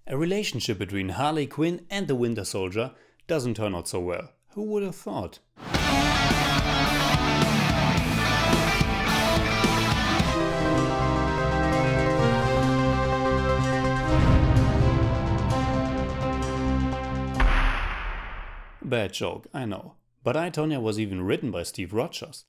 A relationship between Harley Quinn and the Winter Soldier doesn't turn out so well. Who would have thought? Bad joke, I know. But Tonya was even written by Steve Rogers.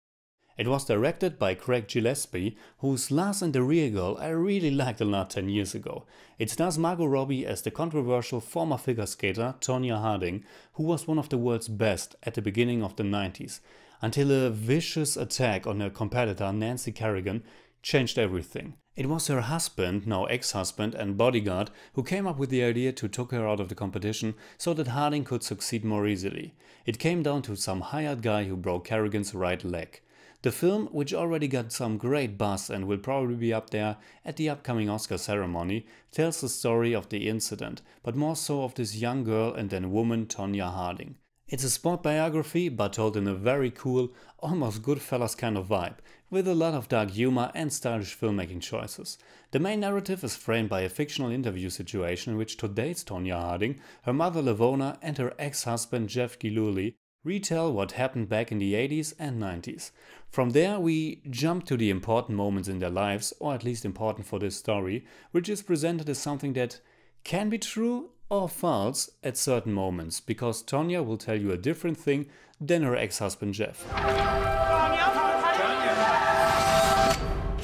It was directed by Craig Gillespie, whose Lars and the Real Girl I really liked a lot 10 years ago. It stars Margot Robbie as the controversial former figure skater Tonya Harding, who was one of the world's best at the beginning of the 90s, until a vicious attack on her competitor Nancy Kerrigan changed everything. It was her husband, now ex-husband and bodyguard, who came up with the idea to took her out of the competition so that Harding could succeed more easily. It came down to some hired guy who broke Kerrigan's right leg. The film, which already got some great buzz and will probably be up there at the upcoming Oscar ceremony, tells the story of the incident, but more so of this young girl and then woman Tonya Harding. It's a sport biography, but told in a very cool, almost Goodfellas kind of vibe, with a lot of dark humor and stylish filmmaking choices. The main narrative is framed by a fictional interview situation in which today's Tonya Harding, her mother Lavona and her ex-husband Jeff Gillespie retell what happened back in the 80s and 90s. From there we jump to the important moments in their lives, or at least important for this story, which is presented as something that can be true or false at certain moments, because Tonya will tell you a different thing than her ex-husband Jeff.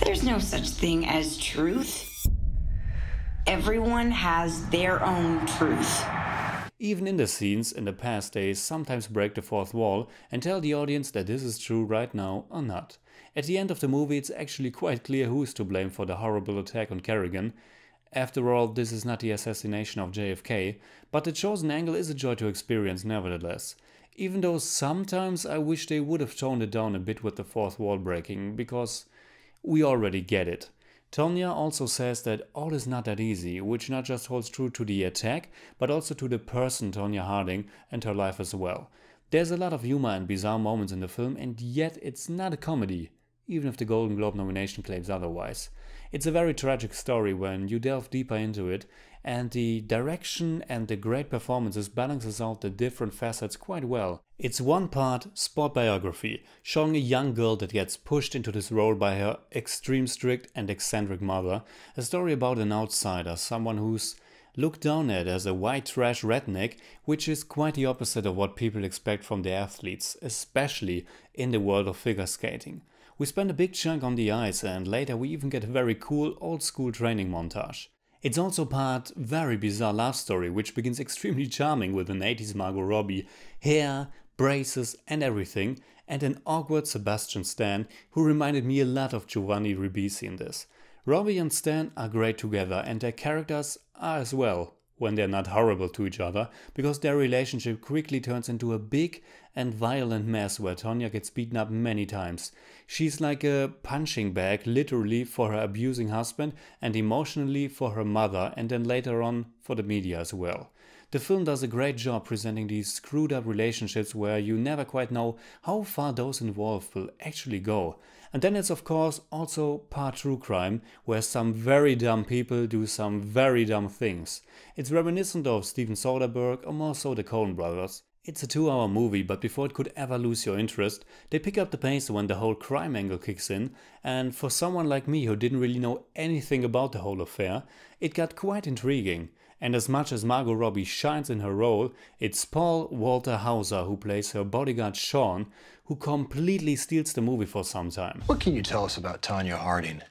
There's no such thing as truth. Everyone has their own truth. Even in the scenes in the past, they sometimes break the fourth wall and tell the audience that this is true right now or not. At the end of the movie it's actually quite clear who is to blame for the horrible attack on Kerrigan. After all, this is not the assassination of JFK, but the chosen angle is a joy to experience nevertheless. Even though sometimes I wish they would have toned it down a bit with the fourth wall breaking, because we already get it. Tonya also says that all is not that easy, which not just holds true to the attack, but also to the person Tonya Harding and her life as well. There's a lot of humor and bizarre moments in the film, and yet it's not a comedy, even if the Golden Globe nomination claims otherwise. It's a very tragic story when you delve deeper into it, and the direction and the great performances balances out the different facets quite well. It's one part sport biography, showing a young girl that gets pushed into this role by her extreme strict and eccentric mother, a story about an outsider, someone who's looked down at as a white trash redneck, which is quite the opposite of what people expect from their athletes, especially in the world of figure skating. We spend a big chunk on the ice, and later we even get a very cool old school training montage. It's also part very bizarre love story, which begins extremely charming with an 80s Margot Robbie, hair, braces and everything, and an awkward Sebastian Stan who reminded me a lot of Giovanni Ribisi in this. Robbie and Stan are great together, and their characters are as well, when they're not horrible to each other, because their relationship quickly turns into a big and violent mess where Tonya gets beaten up many times. She's like a punching bag, literally for her abusing husband and emotionally for her mother, and then later on for the media as well. The film does a great job presenting these screwed up relationships where you never quite know how far those involved will actually go. And then it's of course also part true crime, where some very dumb people do some very dumb things. It's reminiscent of Steven Soderbergh, or more so the Coen brothers. It's a 2-hour movie, but before it could ever lose your interest, they pick up the pace when the whole crime angle kicks in, and for someone like me who didn't really know anything about the whole affair, it got quite intriguing. And as much as Margot Robbie shines in her role, it's Paul Walter Hauser, who plays her bodyguard Sean, who completely steals the movie for some time. What can you tell us about Tonya Harding?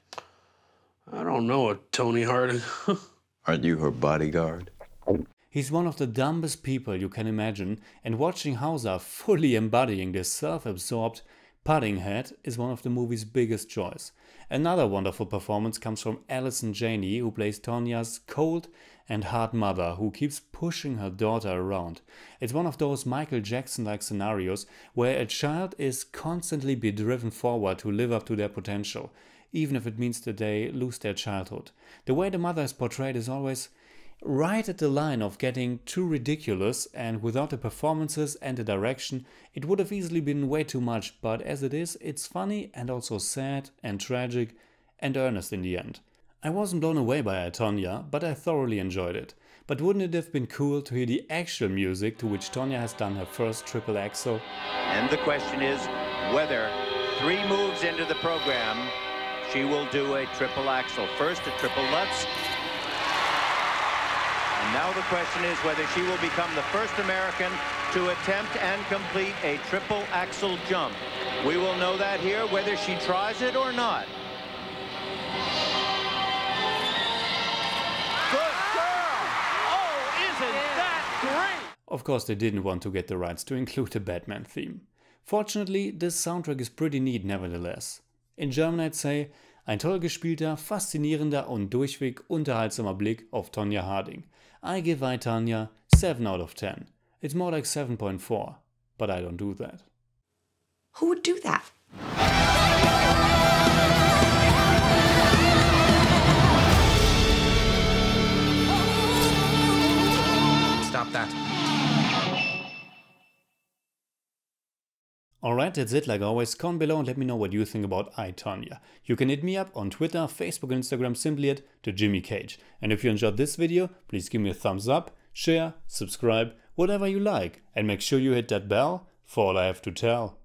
I don't know a Tony Harding. Aren't you her bodyguard? He's one of the dumbest people you can imagine, and watching Hauser fully embodying this self-absorbed putting head is one of the movie's biggest joys. Another wonderful performance comes from Allison Janney, who plays Tanya'S cold and hard mother who keeps pushing her daughter around. It's one of those Michael Jackson-like scenarios where a child is constantly be driven forward to live up to their potential, even if it means that they lose their childhood. The way the mother is portrayed is always right at the line of getting too ridiculous, and without the performances and the direction it would have easily been way too much, but as it is, it's funny and also sad and tragic and earnest in the end. I wasn't blown away by Tonya, but I thoroughly enjoyed it. but wouldn't it have been cool to hear the actual music to which Tonya has done her first triple axel? And the question is whether 3 moves into the program, she will do a triple axel. First, a triple Lutz. And now the question is whether she will become the first American to attempt and complete a triple axel jump. We will know that here, whether she tries it or not. Good girl! Oh, isn't that great? Of course, they didn't want to get the rights to include the Batman theme. Fortunately, this soundtrack is pretty neat nevertheless. In German I'd say, ein toll gespielter, faszinierender und durchweg unterhaltsamer Blick auf Tonya Harding. I give I, Tanya, 7 out of 10. It's more like 7.4, but I don't do that. Who would do that? Stop that. Alright, that's it. Like always, comment below and let me know what you think about I, Tonya. You can hit me up on Twitter, Facebook and Instagram simply at TheJimmyCage. And if you enjoyed this video, please give me a thumbs up, share, subscribe, whatever you like. And make sure you hit that bell for all I have to tell.